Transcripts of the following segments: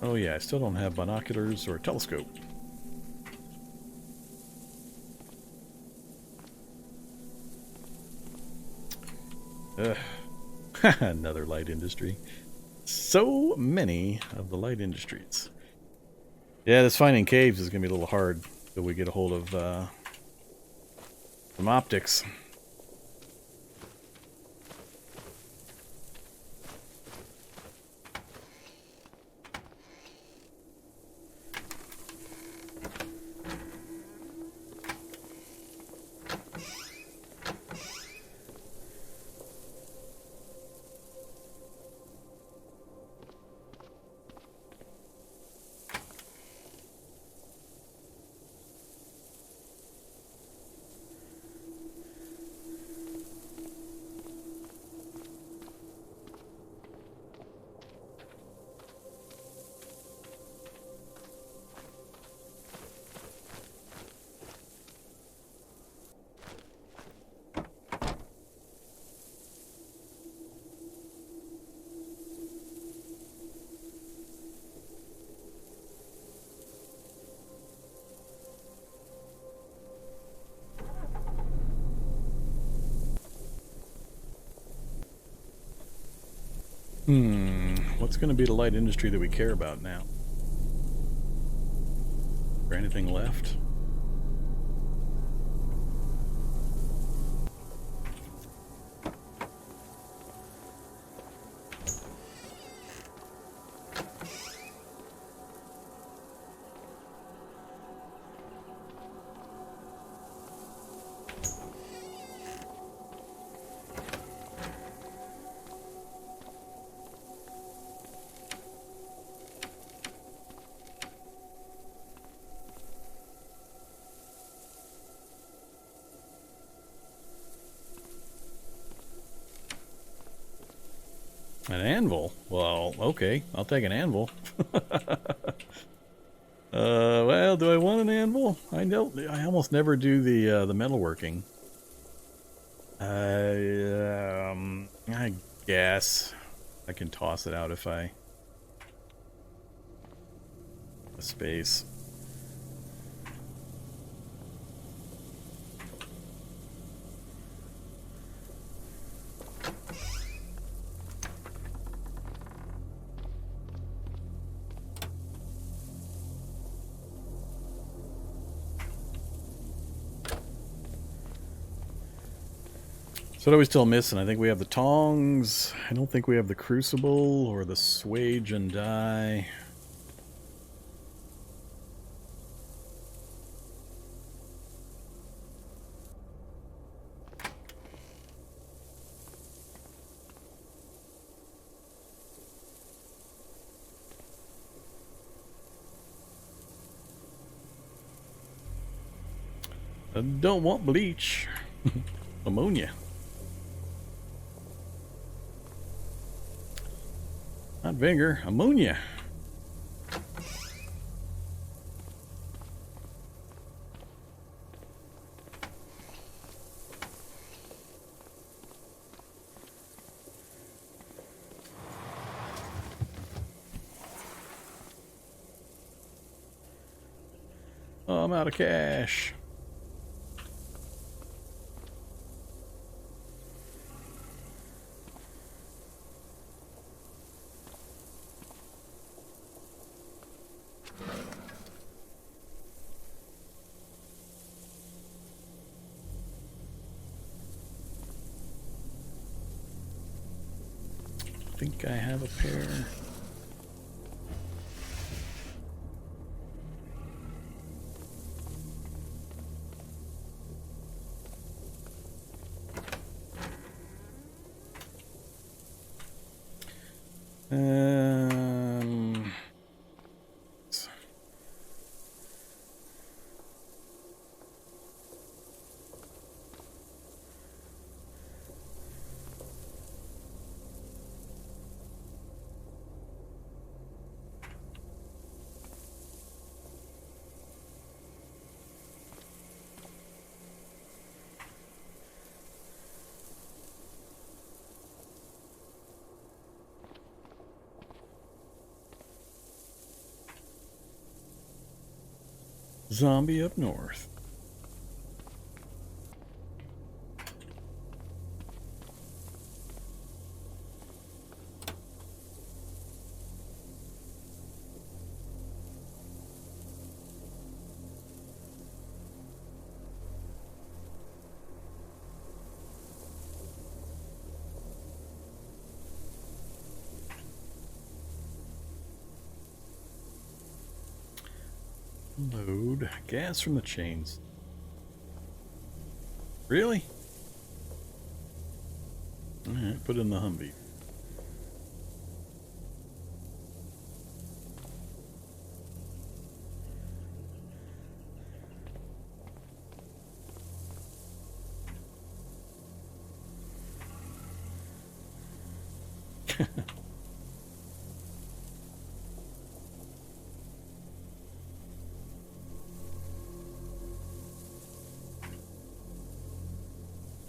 Oh yeah, I still don't have binoculars or a telescope. Ugh. Another light industry. So many of the light industries. Yeah, this finding caves is going to be a little hard till we get a hold of some optics. What's going to be the light industry that we care about now? Is there anything left? An anvil? Well, okay. I'll take an anvil. Well, do I want an anvil? I don't. I almost never do the metalworking. I guess I can toss it out if I a space. So what are we still missing? I think we have the tongs. I don't think we have the crucible or the swage and dye. I don't want bleach. Ammonia. Not vinegar, ammonia. Oh, I'm out of cash. I think I have a pair. Um, zombie up north. Load gas from the chains. Really? Alright, put in the Humvee.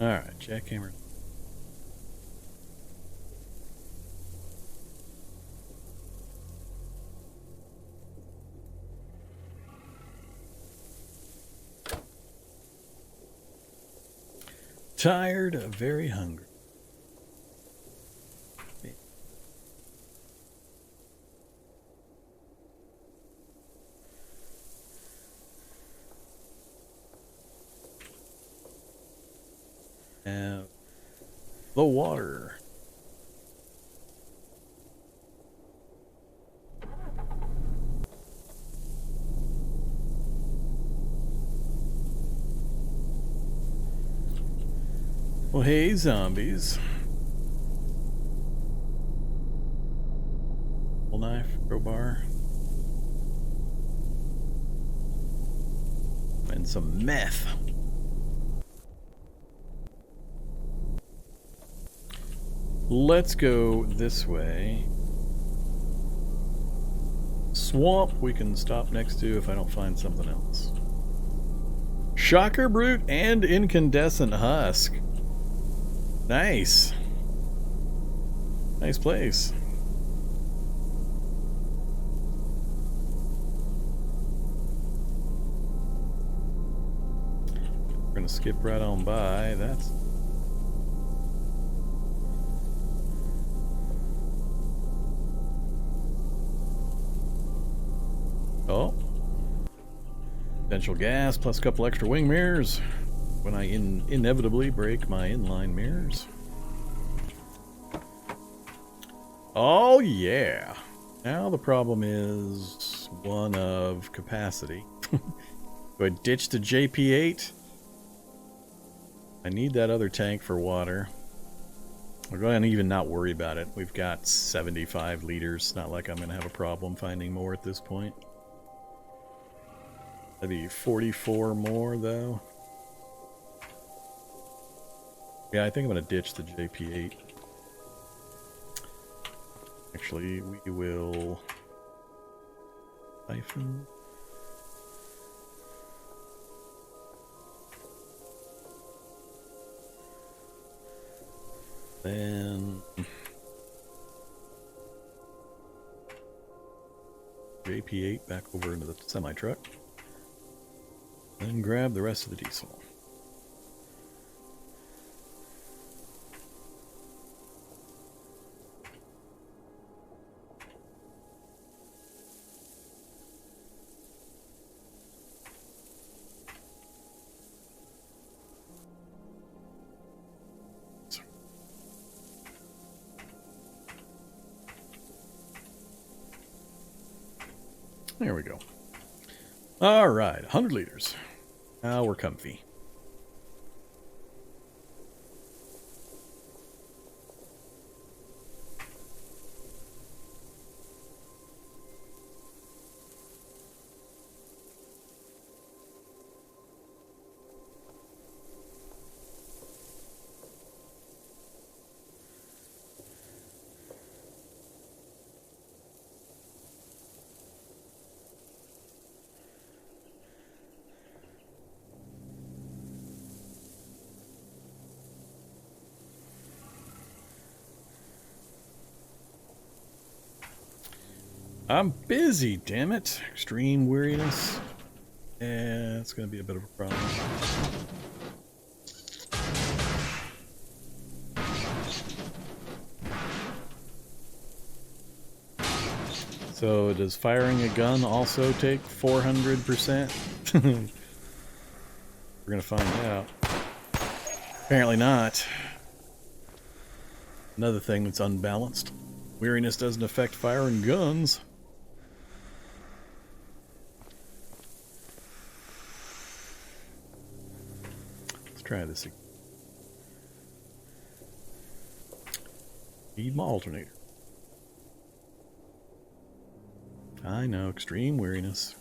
Alright, jackhammer. Tired, very hungry. The water. Well, hey, zombies. Full knife, crowbar. And some meth. Let's go this way. Swamp we can stop next to if I don't find something else. Shocker Brute and Incandescent Husk. Nice. Nice place. We're gonna skip right on by. That's oh. Potential gas plus a couple extra wing mirrors when I inevitably break my inline mirrors. Oh yeah. Now the problem is one of capacity. Do I ditch the JP8? I need that other tank for water. We're going to even not worry about it. We've got 75 liters. Not like I'm going to have a problem finding more at this point. Maybe 44 more, though. Yeah, I think I'm going to ditch the JP8. Actually, we will... Siphon. Then... JP8 back over into the semi-truck. Then grab the rest of the diesel. There we go. All right, 100 liters. Now we're comfy. I'm busy, damn it. Extreme weariness. Yeah, it's going to be a bit of a problem. So does firing a gun also take 400%? We're going to find out. Apparently not. Another thing that's unbalanced. Weariness doesn't affect firing guns. Let's try this again. Need my alternator. I know, extreme weariness.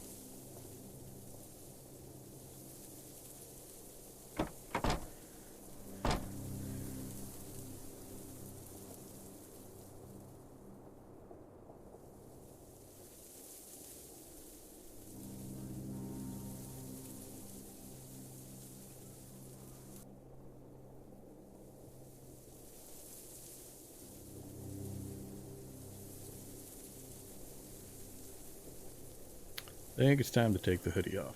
I think it's time to take the hoodie off.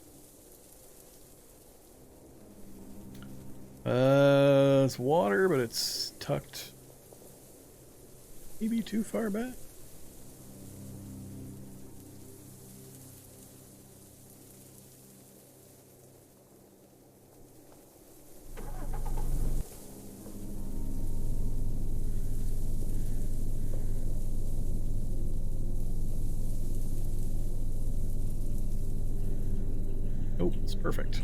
It's water, but it's tucked maybe too far back. Oh, it's perfect.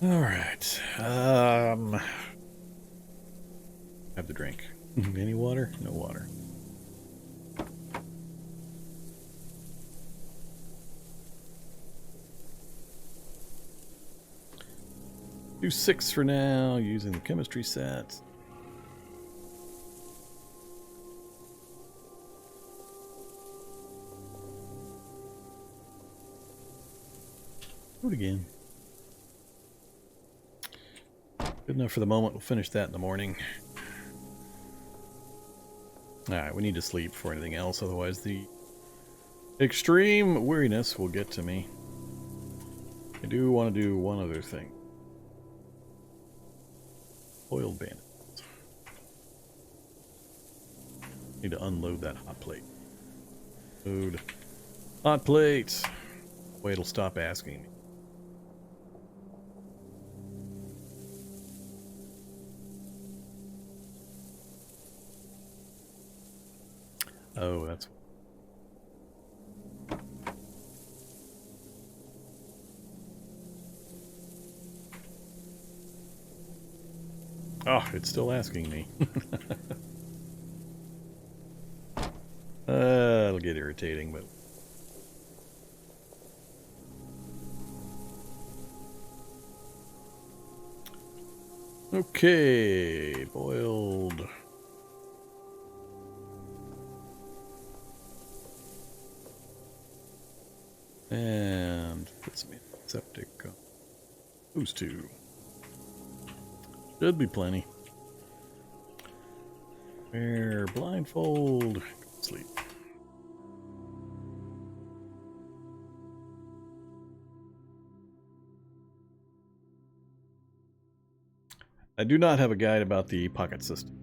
All right. Have the drink. Any water? No water. Do 6 for now, using the chemistry set. Do it again. Good enough for the moment. We'll finish that in the morning. Alright, we need to sleep before anything else, otherwise the extreme weariness will get to me. I do want to do one other thing. Oiled bandits. Need to unload that hot plate. Load. Hot plate! Wait, it'll stop asking me. Oh, that's... Oh, it's still asking me. It'll get irritating, but... Okay, boiled... And put some septic. Those two. Should be plenty. Wear blindfold. Sleep. I do not have a guide about the pocket system.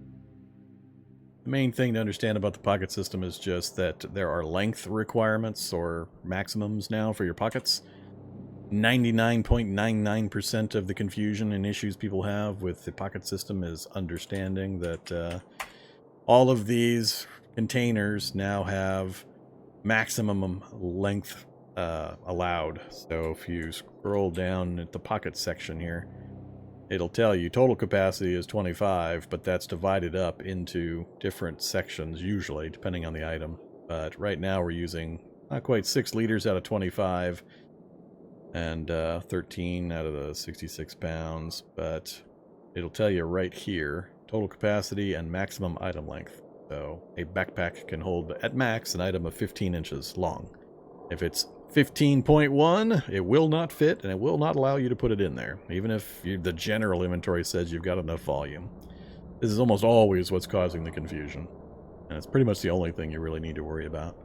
The main thing to understand about the pocket system is just that there are length requirements or maximums now for your pockets. 99.99% of the confusion and issues people have with the pocket system is understanding that all of these containers now have maximum length allowed. So if you scroll down at the pocket section here, it'll tell you total capacity is 25, but that's divided up into different sections, usually, depending on the item. But right now we're using not quite 6 liters out of 25, and 13 out of the 66 pounds. But it'll tell you right here, total capacity and maximum item length. So a backpack can hold, at max, an item of 15 inches long. If it's 15.1, it will not fit, and it will not allow you to put it in there, even if the general inventory says you've got enough volume. This is almost always what's causing the confusion. And it's pretty much the only thing you really need to worry about.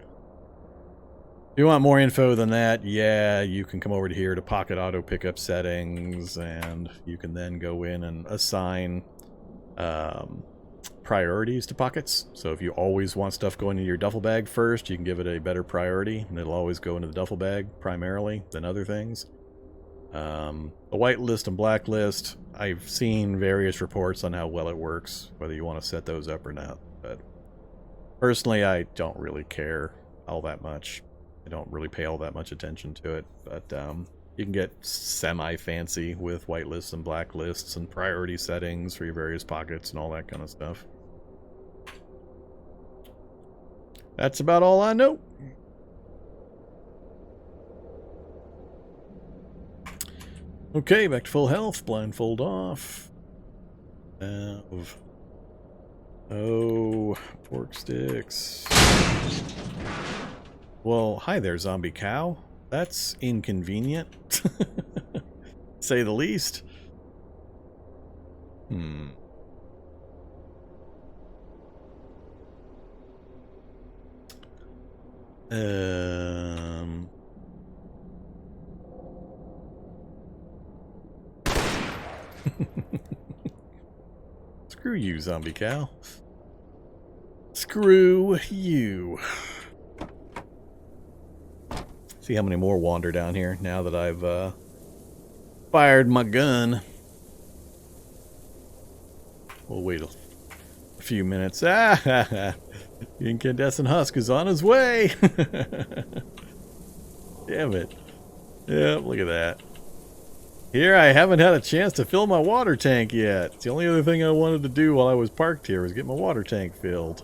If you want more info than that, yeah, you can come over to here to Pocket Auto Pickup Settings, and you can then go in and assign priorities to pockets. So if you always want stuff going into your duffel bag first, you can give it a better priority, and it'll always go into the duffel bag primarily than other things. The whitelist and blacklist, I've seen various reports on how well it works, whether you want to set those up or not. But personally, I don't really care all that much. I don't really pay all that much attention to it. But you can get semi-fancy with whitelists and blacklists and priority settings for your various pockets and all that kind of stuff. That's about all I know. Okay, back to full health. Blindfold off. Oh, pork sticks. Well, hi there, zombie cow. That's inconvenient. Say the least. Screw you, zombie cow. Screw you. See how many more wander down here now that I've fired my gun. We'll wait a few minutes. Incandescent Husk is on his way. Damn it. Yep, look at that. Here, I haven't had a chance to fill my water tank yet. It's the only other thing I wanted to do while I was parked here was get my water tank filled.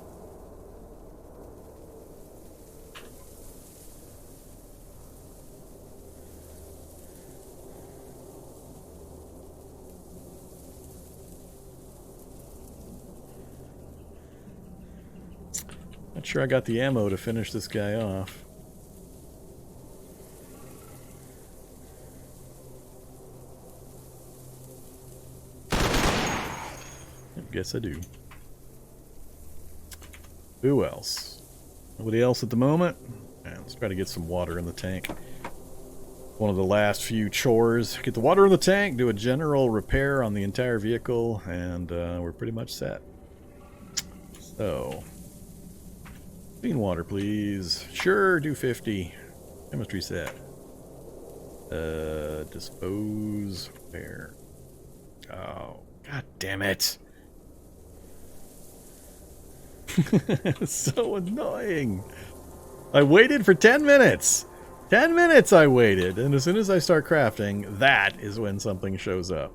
Not sure I got the ammo to finish this guy off. Guess I do. Who else? Nobody else at the moment? Yeah, let's try to get some water in the tank. One of the last few chores. Get the water in the tank, do a general repair on the entire vehicle, and we're pretty much set. So, clean water, please. Sure, do 50. Chemistry set. Dispose. Repair. Oh, god damn it. So annoying. I waited for 10 minutes. 10 minutes I waited, and as soon as I start crafting, that is when something shows up.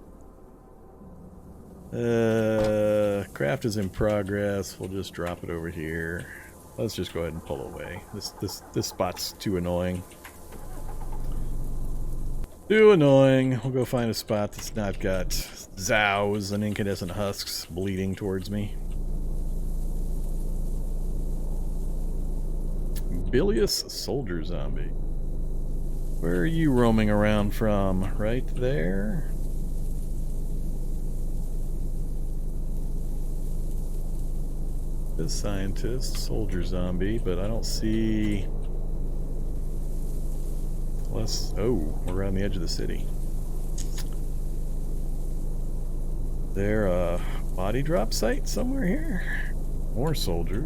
Craft is in progress. We'll just drop it over here. Let's just go ahead and pull away. This spot's too annoying. Too annoying. We'll go find a spot that's not got zows and incandescent husks bleeding towards me. Bilious soldier zombie. Where are you roaming around from? Right there? This scientist, soldier zombie, but I don't see... Unless... Oh, we're around the edge of the city. Is there a body drop site somewhere here? More soldiers.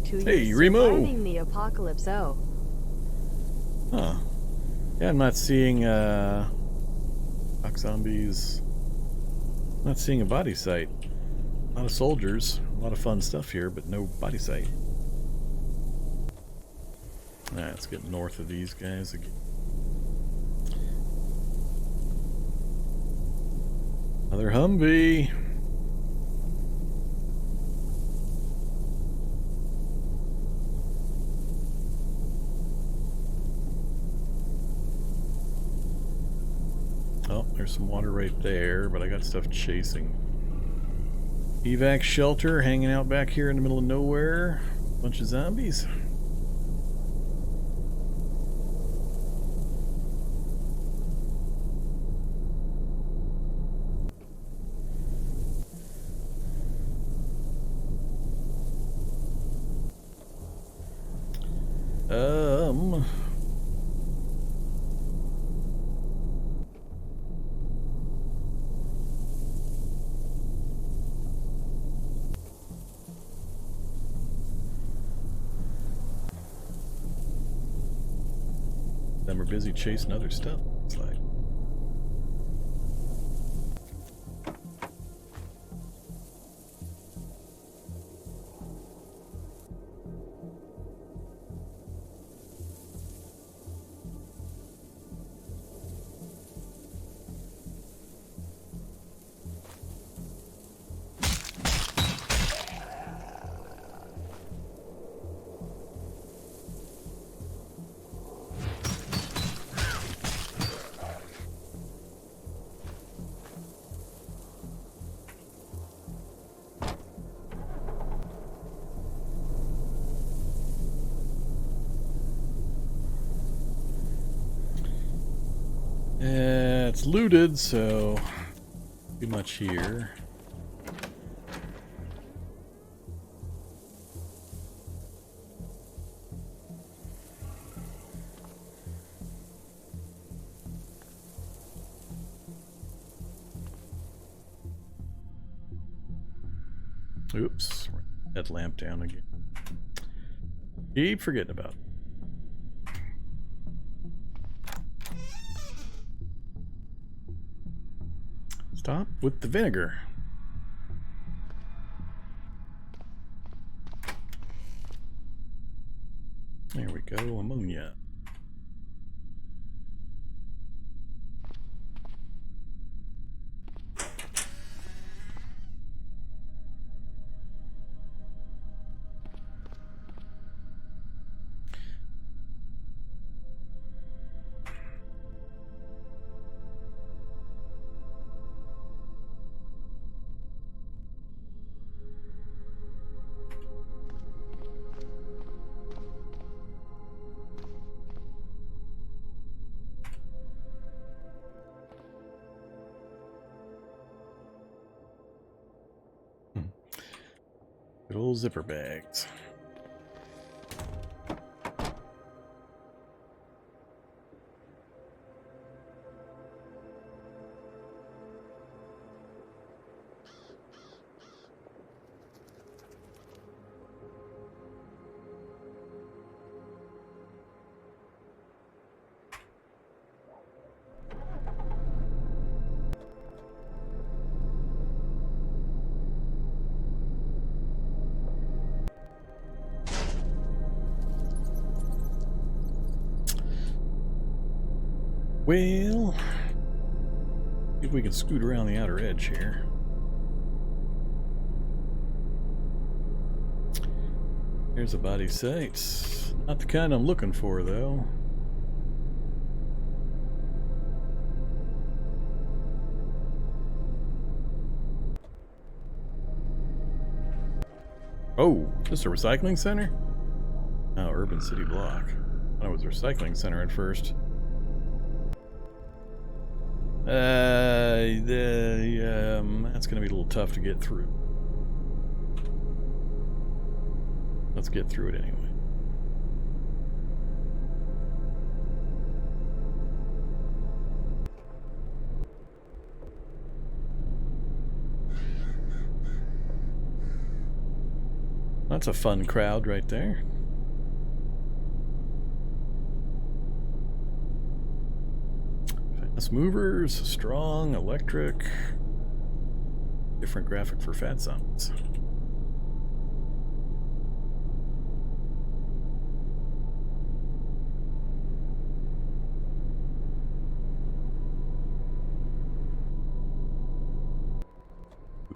Hey, Remo! Surviving the apocalypse, oh. Huh. Yeah, I'm not seeing, rock zombies. I'm not seeing a body site. A lot of soldiers, a lot of fun stuff here, but no body site. Alright, let's get north of these guys again. Another Humvee! Oh, there's some water right there, but I got stuff chasing. Evac shelter hanging out back here in the middle of nowhere. Bunch of zombies. Vorm. Then we're busy chasing other stuff, it's like. It's looted, so too much here. Oops, that lamp down again. Keep forgetting about it. Stop with the vinegar. There we go, ammonia. Good old zipper bags. Well, if we can scoot around the outer edge here. Here's a body site. Not the kind I'm looking for, though. Oh, this a recycling center? Oh, urban city block. I thought it was a recycling center at first. That's gonna be a little tough to get through. Let's get through it anyway. That's a fun crowd right there. Fast movers, strong, electric. Different graphic for fat zombies.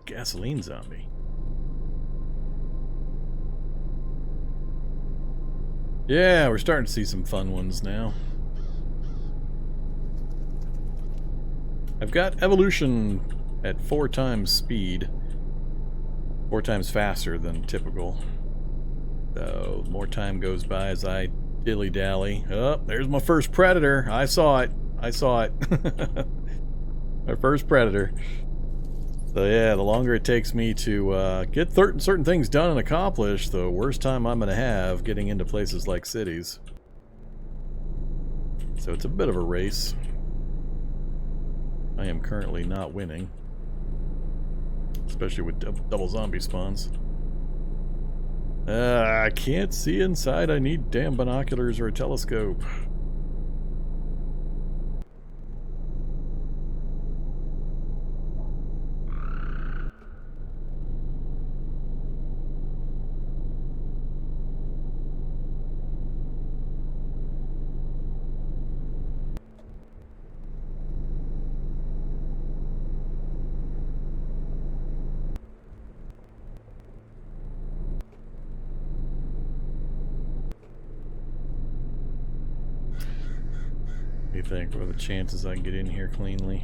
Gasoline zombie. Yeah, we're starting to see some fun ones now. I've got evolution at 4 times speed. 4 times faster than typical. So more time goes by as I dilly-dally. Oh, there's my first predator. I saw it. I saw it. My first predator. So yeah, the longer it takes me to get certain things done and accomplished, the worse time I'm going to have getting into places like cities. So it's a bit of a race. I am currently not winning. Especially with double zombie spawns. I can't see inside. I need damn binoculars or a telescope. What do you think? What are the chances I can get in here cleanly?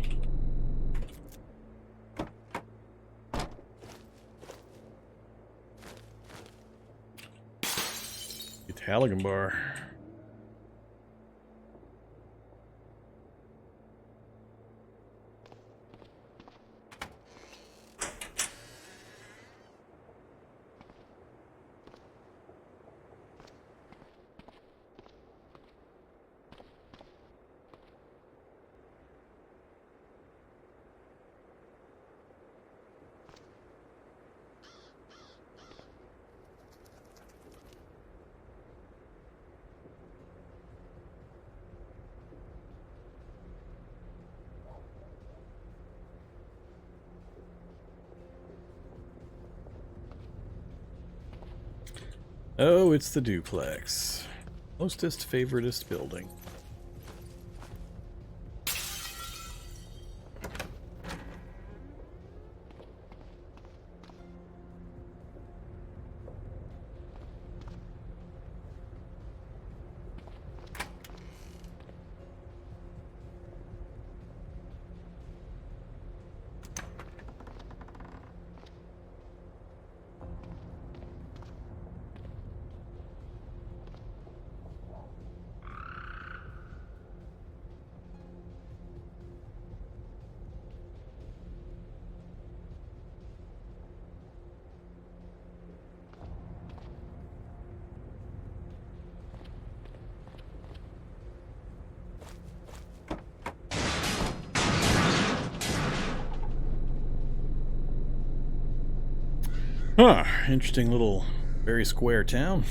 Italian bar. Oh, it's the duplex. Mostest favoritist building. Huh, interesting little, very square town.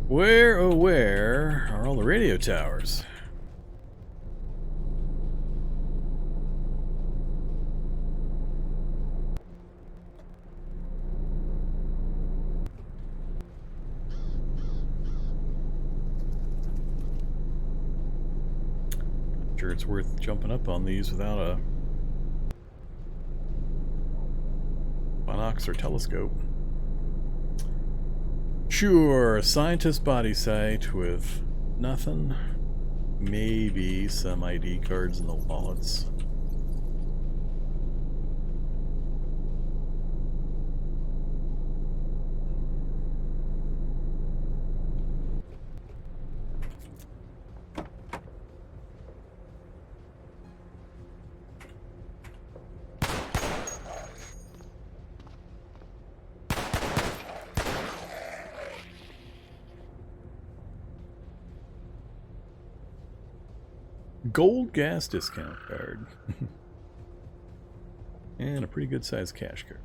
Where, oh where are all the radio towers? Sure it's worth jumping up on these without a binocs or telescope. Sure, a scientist body site with nothing. Maybe some ID cards in the wallets. Gold gas discount card. And a pretty good sized cash card.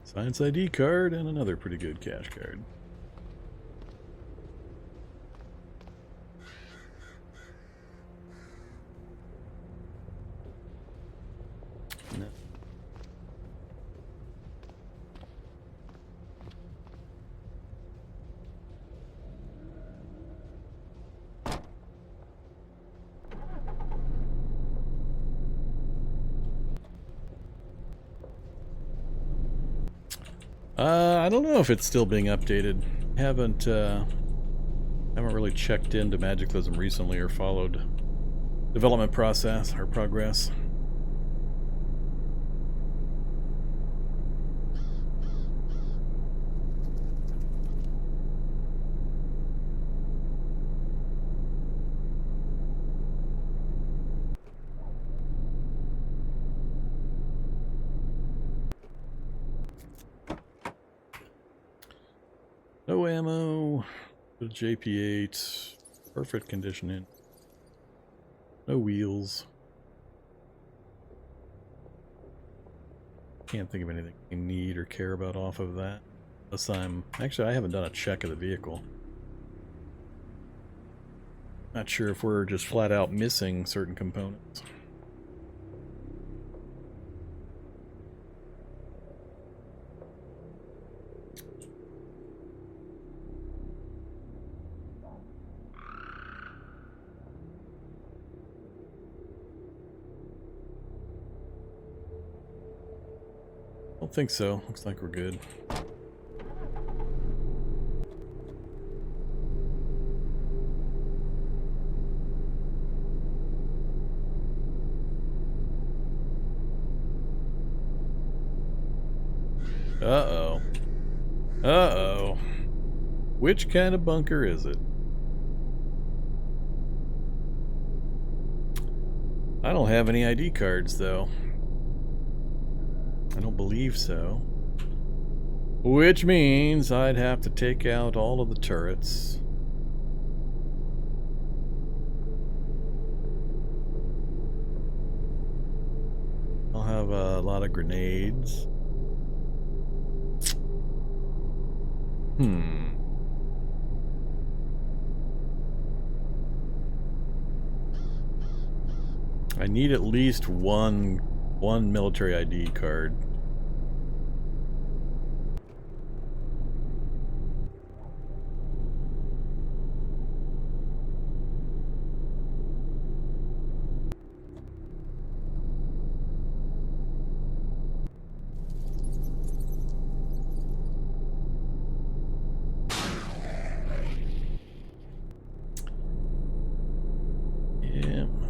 Science ID card and another pretty good cash card. No. I don't know if it's still being updated. Haven't Haven't really checked into Magicalism recently or followed development process or progress. No ammo. JP8. Perfect conditioning. No wheels. Can't think of anything you need or care about off of that. Unless actually, I haven't done a check of the vehicle. Not sure if we're just flat out missing certain components. Don't think so. Looks like we're good. Uh-oh. Uh-oh. Which kind of bunker is it? I don't have any ID cards, though. I don't believe so. Which means I'd have to take out all of the turrets. I'll have a lot of grenades. I need at least one military ID card.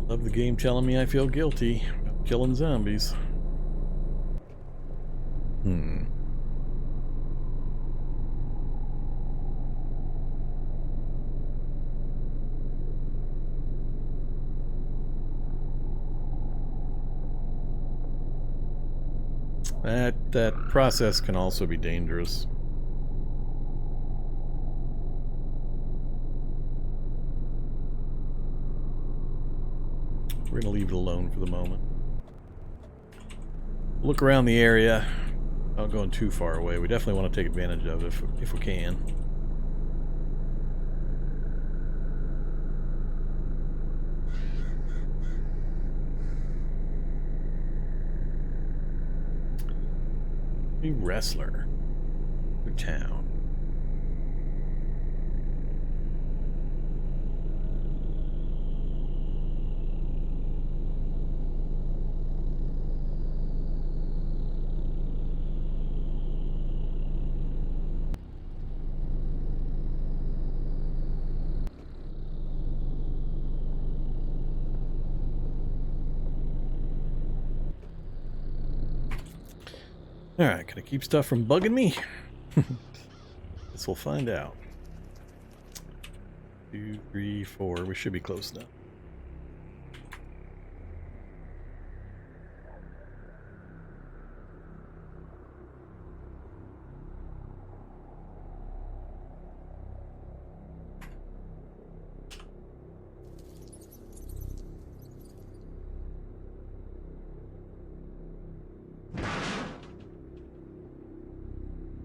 Love the game telling me I feel guilty about killing zombies. That process can also be dangerous. We're going to leave it alone for the moment. Look around the area. Not going too far away. We definitely want to take advantage of it if we can. A wrestler. The town. Alright, can I keep stuff from bugging me? Guess we'll find out. 2, 3, 4. We should be close now.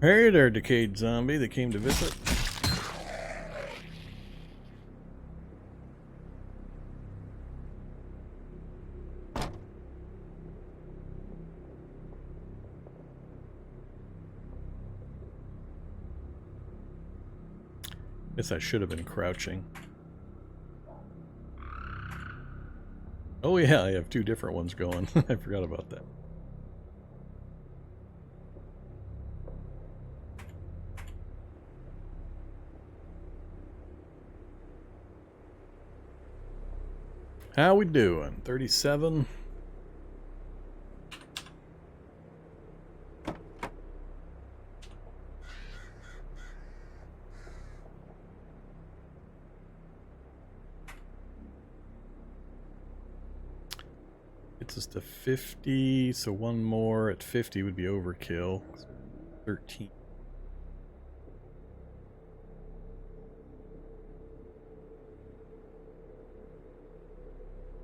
Hey there, decayed zombie that came to visit. Guess I should have been crouching. Oh yeah, I have 2 different ones going. I forgot about that. How we doing? 37? Gets us to 50, so one more at 50 would be overkill. 13.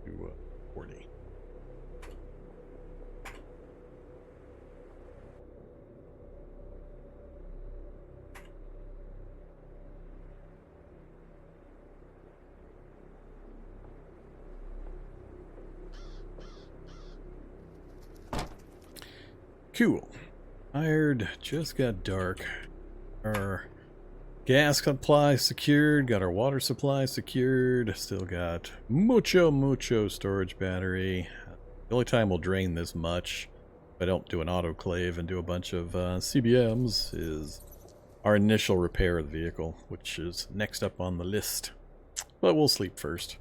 To 40. Cool. Tired, just got dark. Our gas supply secured, got our water supply secured, still got mucho storage battery. The only time we'll drain this much, if I don't do an autoclave and do a bunch of CBMs, is our initial repair of the vehicle, which is next up on the list. But we'll sleep first,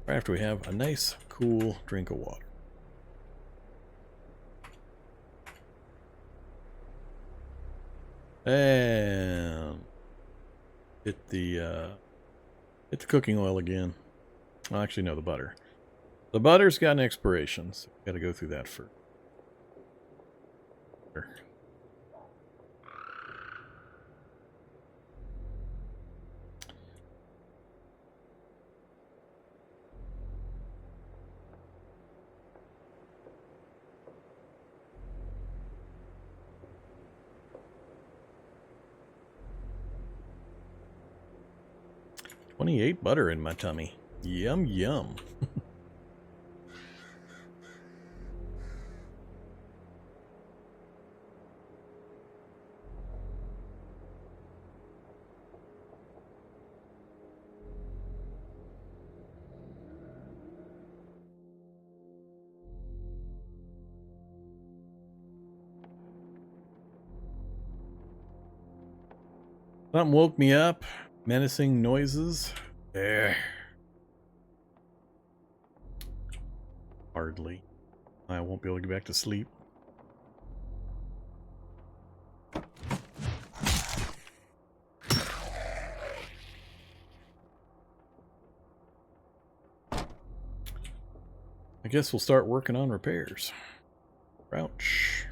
after we have a nice, cool drink of water. And hit the cooking oil again. Well, actually, no, the butter. The butter's got an expiration, so we got to go through that first. $28 butter in my tummy. Yum, yum. Something woke me up. Menacing noises. There. Hardly. I won't be able to get back to sleep. I guess we'll start working on repairs. Crouch.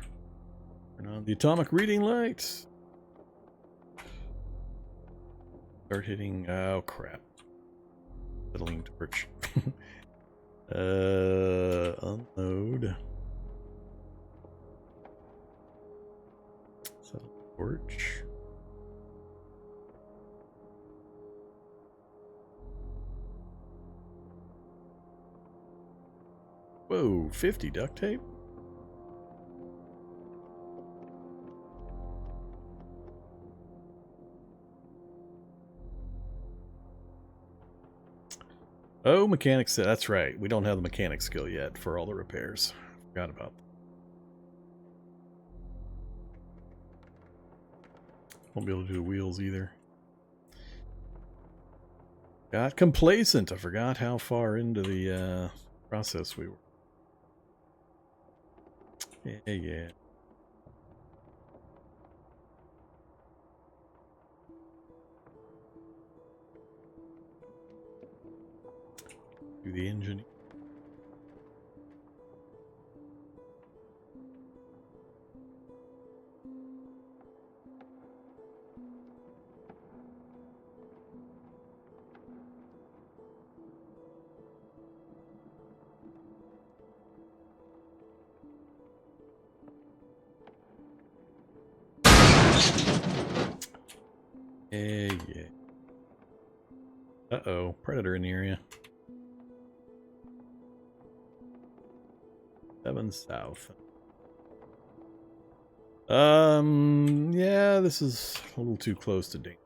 Turn on the atomic reading lights. Start hitting. Oh crap! Settling torch. Unload. Settle torch. Whoa! 50 duct tape. Oh, mechanics. That's right. We don't have the mechanic skill yet for all the repairs. Forgot about that. Won't be able to do wheels either. Got complacent. I forgot how far into the process we were. Yeah. Do the engine. Yeah. Uh-oh, predator in the area. 7 south. Yeah, this is a little too close to danger.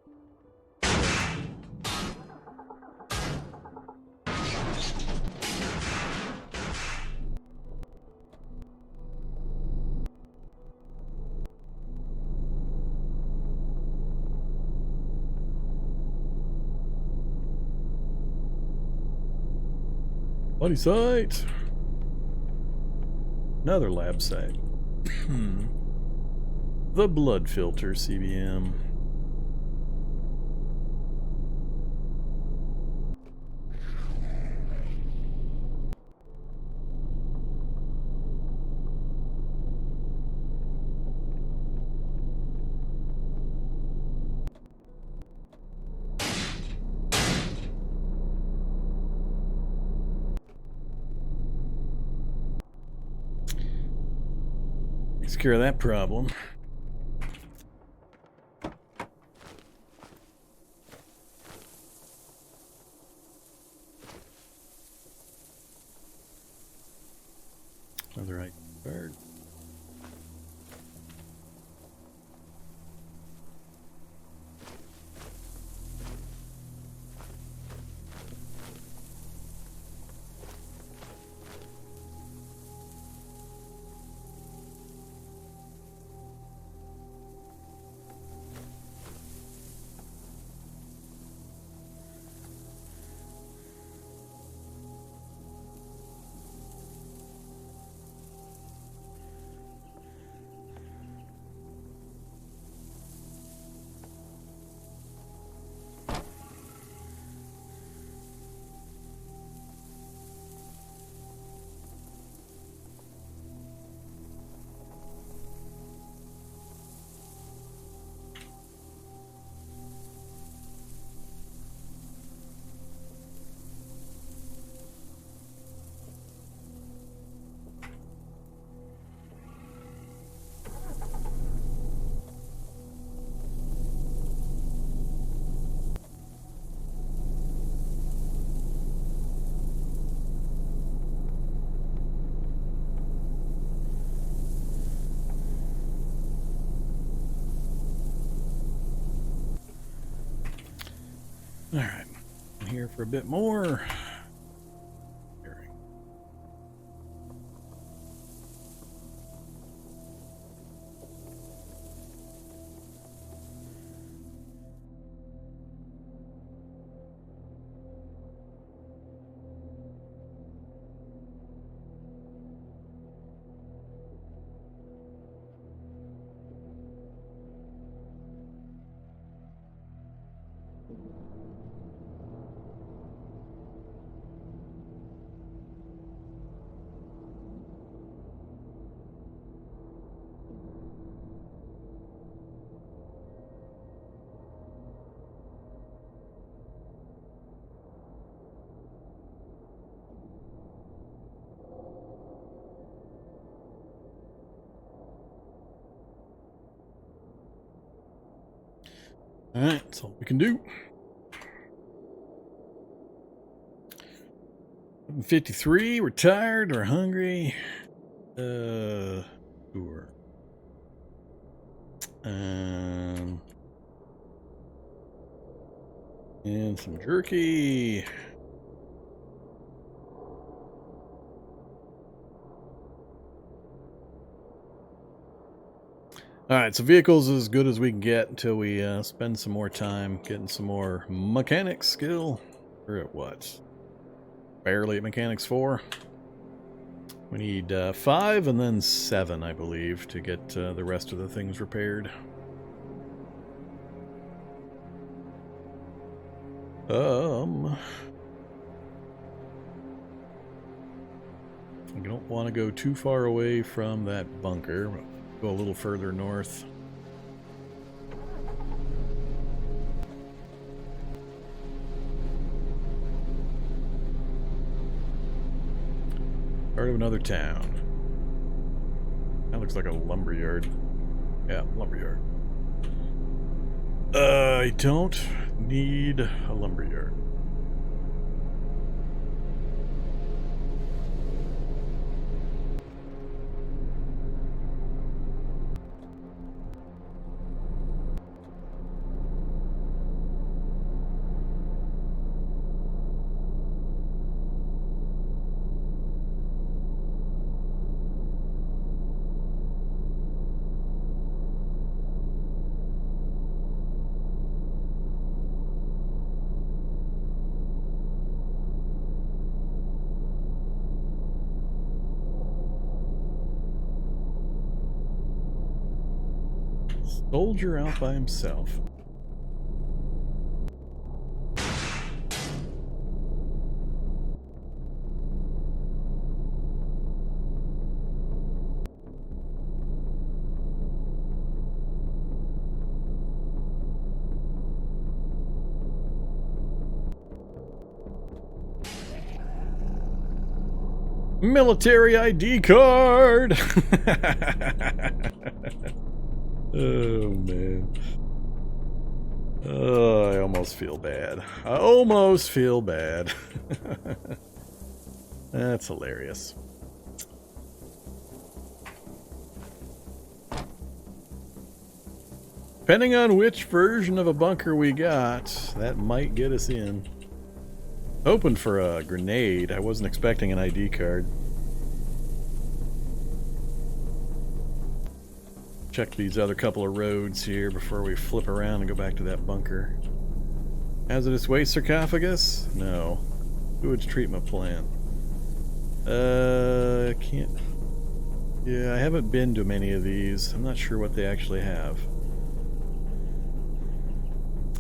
Body site. Another lab site. The blood filter CBM. Takes care of that problem. Another right bird. Alright, I'm here for a bit more. Alright, that's all we can do. 53, we're tired, we're hungry. Sure. And some jerky. Alright, so vehicles is as good as we can get until we spend some more time getting some more mechanics skill. We're at what? Barely at mechanics 4. We need 5 and then 7, I believe, to get the rest of the things repaired. I don't want to go too far away from that bunker. Go a little further north. Part of another town. That looks like a lumberyard. Yeah, lumberyard. I don't need a lumberyard. Soldier out by himself. Military ID card! Oh, man. Oh, I almost feel bad. I almost feel bad. That's hilarious. Depending on which version of a bunker we got, that might get us in. Open for a grenade. I wasn't expecting an ID card. Check these other couple of roads here before we flip around and go back to that bunker. Hazardous waste sarcophagus? No. Sewage treatment plant. Can't... Yeah, I haven't been to many of these. I'm not sure what they actually have.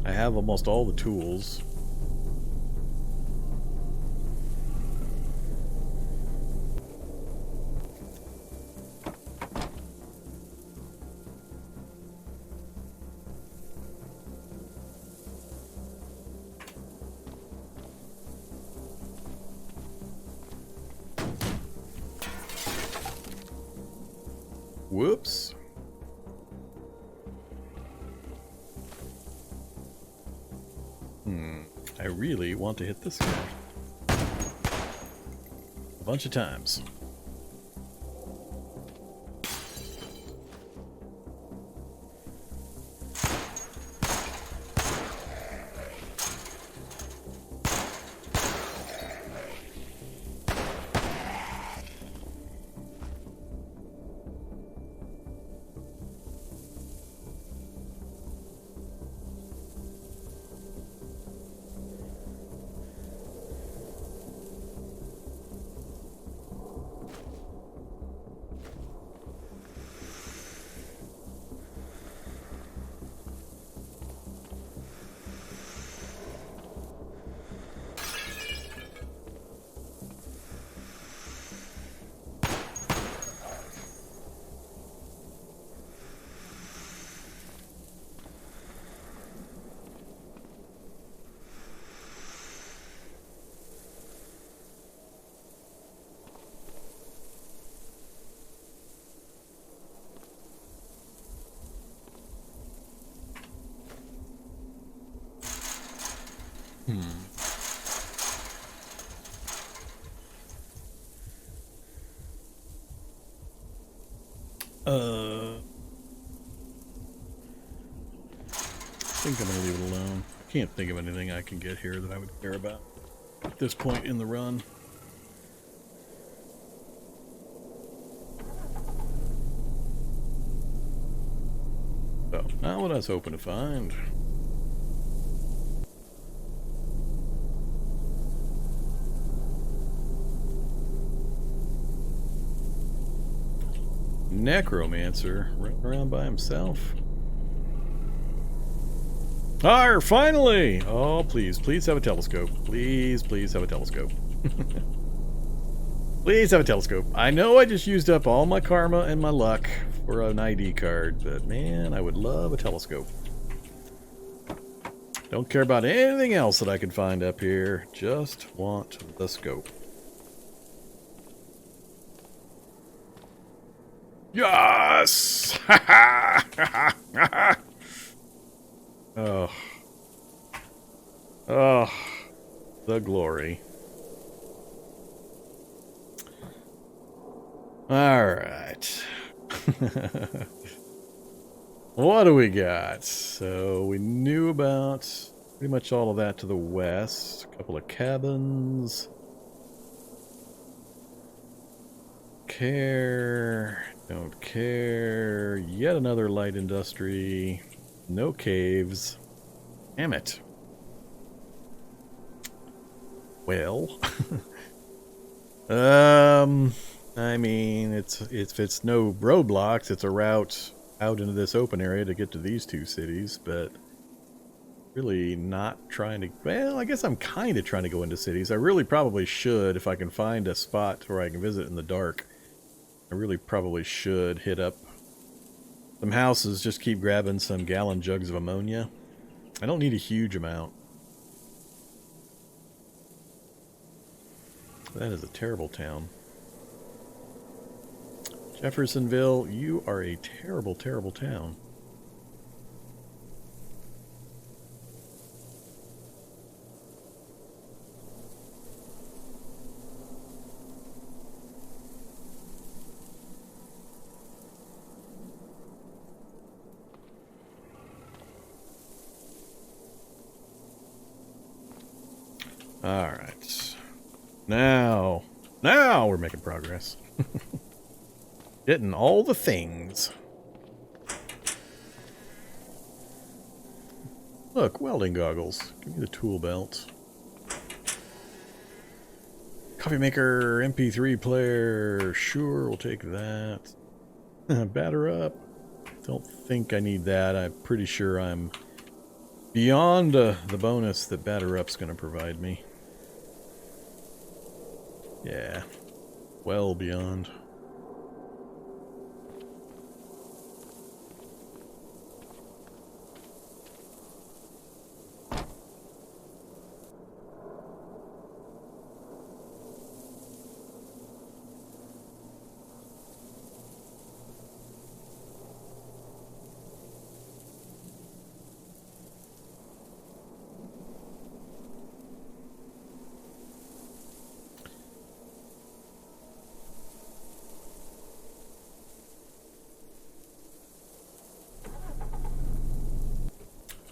I have almost all the tools. Whoops. I really want to hit this guy. A bunch of times. I think I'm gonna leave it alone. I can't think of anything I can get here that I would care about at this point in the run. So, not what I was hoping to find. Necromancer running around by himself. Arr, finally! Oh, please, please have a telescope. Please, please have a telescope. Please have a telescope. I know I just used up all my karma and my luck for an ID card, but man, I would love a telescope. Don't care about anything else that I can find up here. Just want the scope. Yes! Oh. Oh. The glory. Alright. What do we got? So we knew about pretty much all of that to the west. A couple of cabins. Care. Don't care. Yet another light industry. No caves. Damn it. Well. I mean, it's no roadblocks. It's a route out into this open area to get to these two cities, but really not trying to... Well, I guess I'm kind of trying to go into cities. I really probably should, if I can find a spot where I can visit in the dark. I really probably should hit up some houses, just keep grabbing some gallon jugs of ammonia. I don't need a huge amount. That is a terrible town. Jeffersonville, you are a terrible, terrible town. Alright. Now we're making progress. Getting all the things. Look, welding goggles. Give me the tool belt. Coffee maker, MP3 player. Sure, we'll take that. Batter up. Don't think I need that. I'm pretty sure I'm beyond the bonus that batter up's going to provide me. Yeah, well beyond.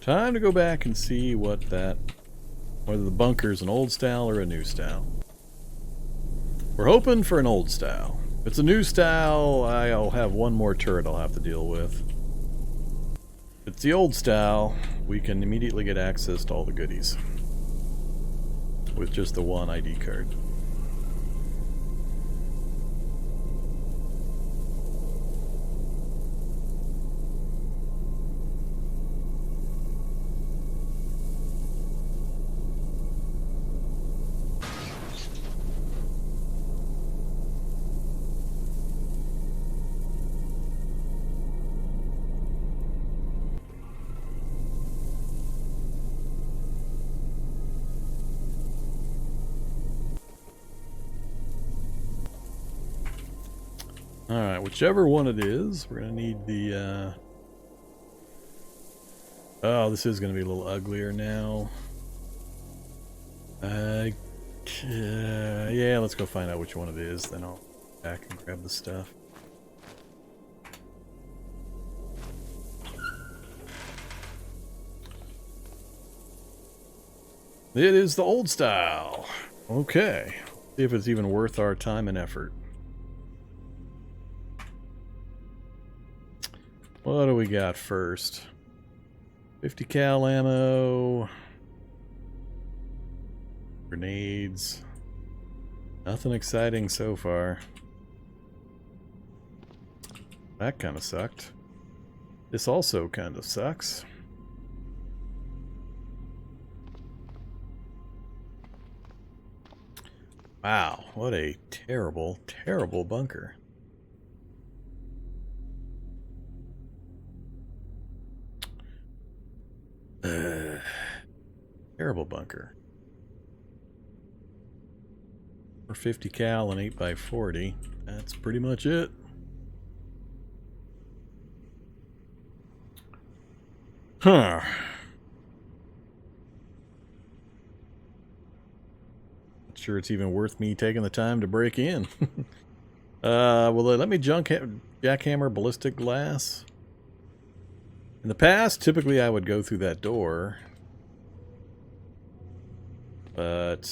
Time to go back and see what that, whether the bunker's an old style or a new style. We're hoping for an old style. If it's a new style, I'll have one more turret I'll have to deal with. If it's the old style, we can immediately get access to all the goodies with just the one ID card. Alright, whichever one it is, we're going to need the, Oh, this is going to be a little uglier now. Yeah, let's go find out which one it is, then I'll go back and grab the stuff. It is the old style. Okay. See if it's even worth our time and effort. What do we got first? 50 cal ammo. Grenades. Nothing exciting so far. That kind of sucked. This also kind of sucks. Wow, what a terrible, terrible bunker. Terrible bunker. For 50 cal and 8x40. That's pretty much it. Huh. Not sure it's even worth me taking the time to break in. Well, let me jackhammer ballistic glass. In the past, typically I would go through that door. But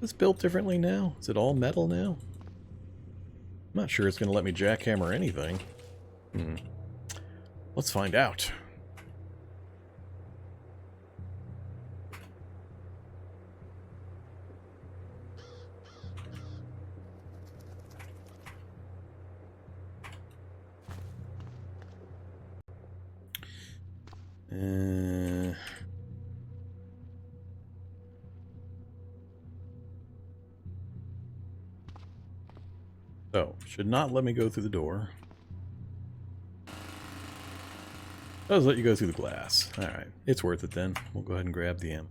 it's built differently now. Is it all metal now? I'm not sure it's going to let me jackhammer anything. Let's find out. So, should not let me go through the door. Does let you go through the glass. Alright, it's worth it then. We'll go ahead and grab the ammo.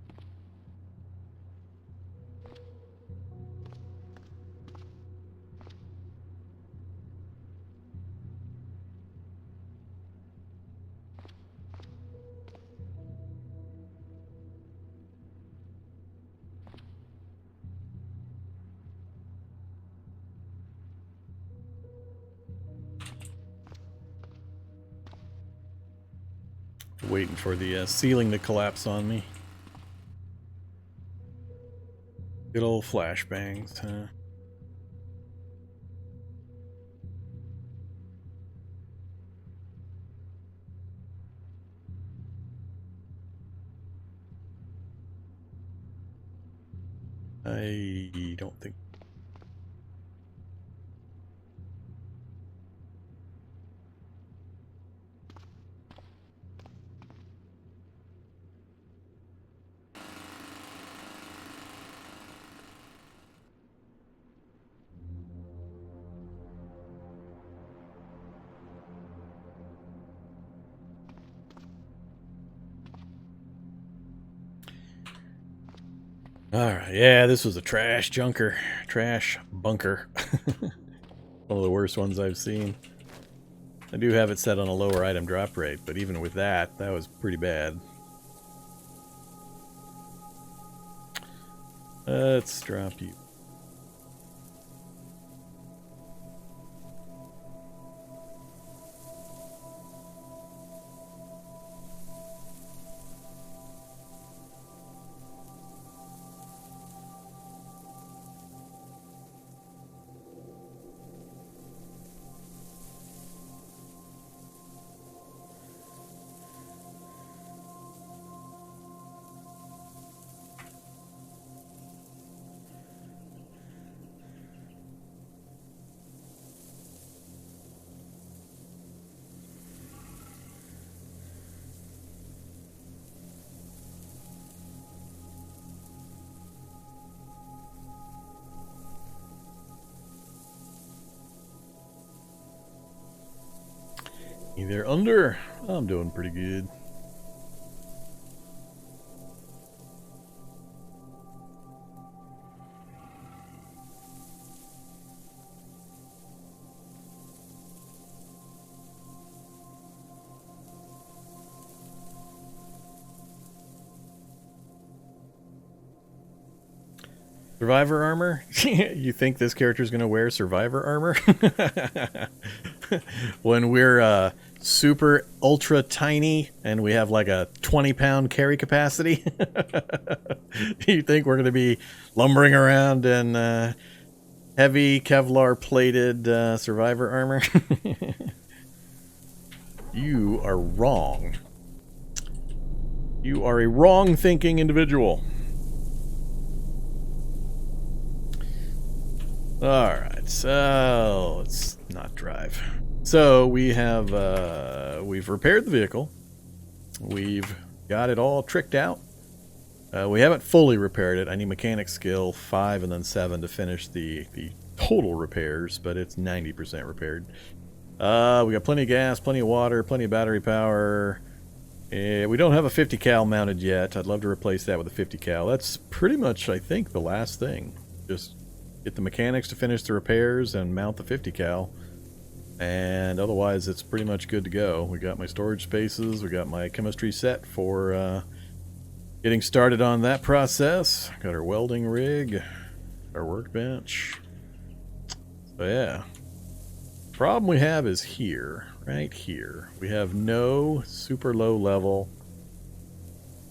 Waiting for the ceiling to collapse on me. Good old flashbangs, huh? I don't think. Alright, yeah, this was a trash bunker. One of the worst ones I've seen. I do have it set on a lower item drop rate, but even with that, that was pretty bad. Let's drop you. Either under. I'm doing pretty good. Survivor armor? You think this character is going to wear survivor armor? When we're super ultra tiny and we have like a 20-pound carry capacity? You think we're going to be lumbering around in heavy Kevlar plated survivor armor? You are wrong. You are a wrong thinking individual. Alright, so let's not drive. So we have we've repaired the vehicle. We've got it all tricked out. We haven't fully repaired it. I need mechanic skill 5 and then 7 to finish the total repairs, but it's 90% repaired. We got plenty of gas, plenty of water, plenty of battery power. We don't have a 50 cal mounted yet. I'd love to replace that with a 50 cal. That's pretty much, I think, the last thing. Just get the mechanics to finish the repairs and mount the 50 cal. And otherwise, it's pretty much good to go. We got my storage spaces. We got my chemistry set for getting started on that process. Got our welding rig, our workbench. So yeah. Problem we have is here, right here. We have no super low level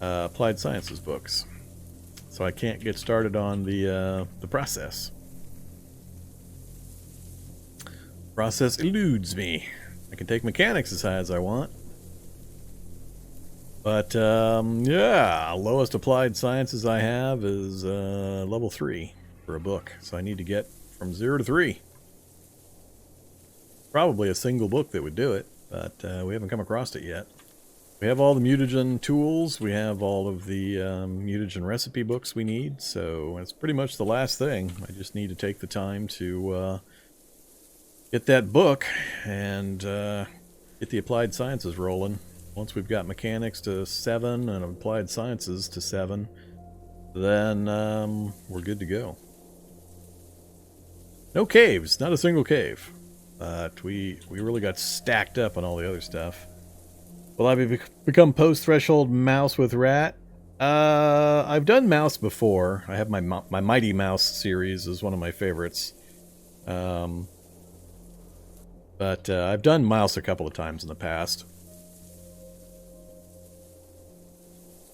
applied sciences books. So I can't get started on the process. Process eludes me. I can take mechanics as high as I want. But, yeah, lowest applied sciences I have is level 3 for a book. So I need to get from 0 to 3. Probably a single book that would do it, but we haven't come across it yet. We have all the mutagen tools. We have all of the mutagen recipe books we need. So it's pretty much the last thing. I just need to take the time to get that book and get the applied sciences rolling. Once we've got mechanics to 7 and applied sciences to 7, then we're good to go. No caves, not a single cave. But we really got stacked up on all the other stuff. Will I become post-threshold mouse with rat? I've done mouse before. I have my Mighty Mouse series is one of my favorites. But I've done mouse a couple of times in the past.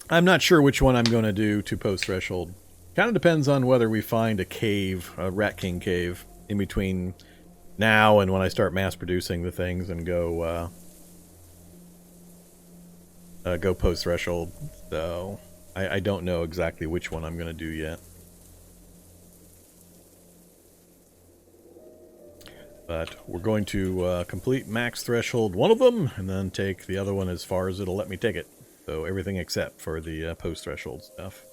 I'm not sure which one I'm going to do to post-threshold. Kind of depends on whether we find a cave, a Rat King cave, in between now and when I start mass-producing the things and go post-threshold. So I don't know exactly which one I'm going to do yet. But we're going to complete max threshold one of them, and then take the other one as far as it'll let me take it. So everything except for the post-threshold stuff.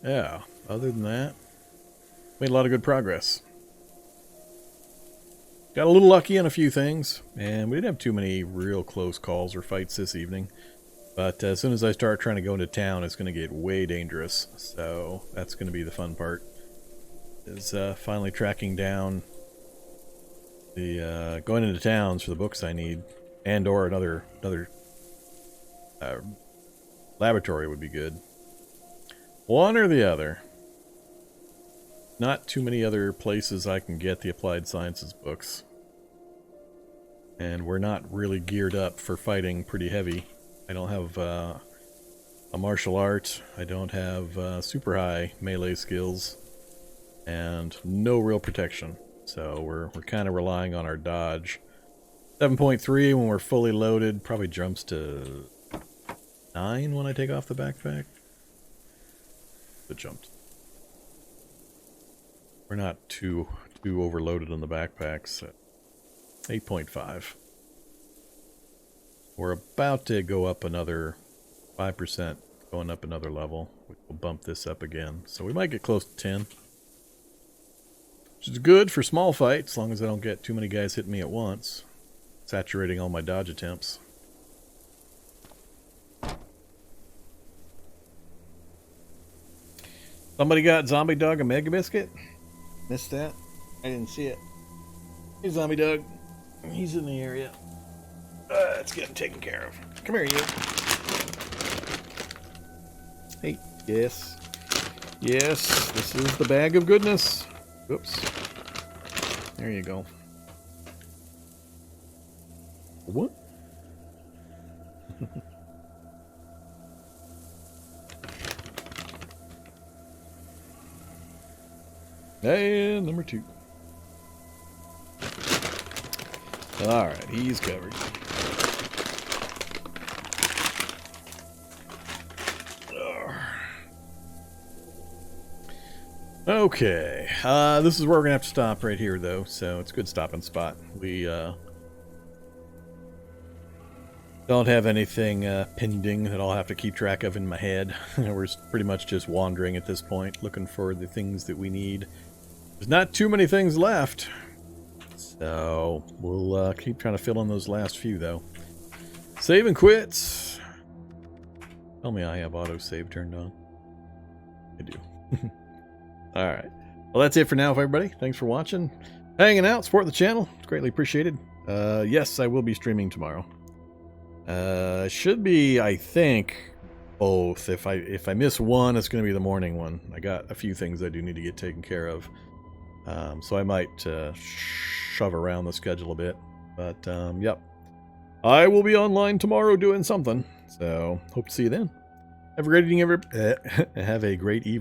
Yeah, other than that, made a lot of good progress. Got a little lucky on a few things, and we didn't have too many real close calls or fights this evening. But as soon as I start trying to go into town, it's going to get way dangerous. So that's going to be the fun part. Is finally tracking down the going into towns for the books I need, and or another laboratory would be good. One or the other. Not too many other places I can get the applied sciences books, and we're not really geared up for fighting pretty heavy. I don't have a martial art. I don't have super high melee skills. And no real protection. So we're kind of relying on our dodge. 7.3 when we're fully loaded. Probably jumps to 9 when I take off the backpack. It jumped. We're not too overloaded on the backpacks. So 8.5. We're about to go up another 5%, going up another level, which will bump this up again. So we might get close to 10. Which is good for small fights, as long as I don't get too many guys hitting me at once. Saturating all my dodge attempts. Somebody got Zombie Dog a Mega Biscuit? Missed that? I didn't see it. Hey, Zombie Dog. He's in the area. Let's get him taken care of. Come here, you. Hey, yes. Yes, this is the bag of goodness. Oops. There you go. What? And number 2. Alright, he's covered. Okay, this is where we're gonna have to stop right here, though, so it's a good stopping spot. We don't have anything pending that I'll have to keep track of in my head. We're pretty much just wandering at this point, looking for the things that we need. There's not too many things left, so we'll keep trying to fill in those last few, though. Save and quits. Tell me I have autosave turned on. I do. Alright. Well, that's it for now, everybody. Thanks for watching. Hanging out, support the channel. It's greatly appreciated. Yes, I will be streaming tomorrow. Should be, I think, both. If I miss one, it's going to be the morning one. I got a few things I do need to get taken care of. So I might shove around the schedule a bit. But, yep. I will be online tomorrow doing something. So, hope to see you then. Have a great evening, have a great evening.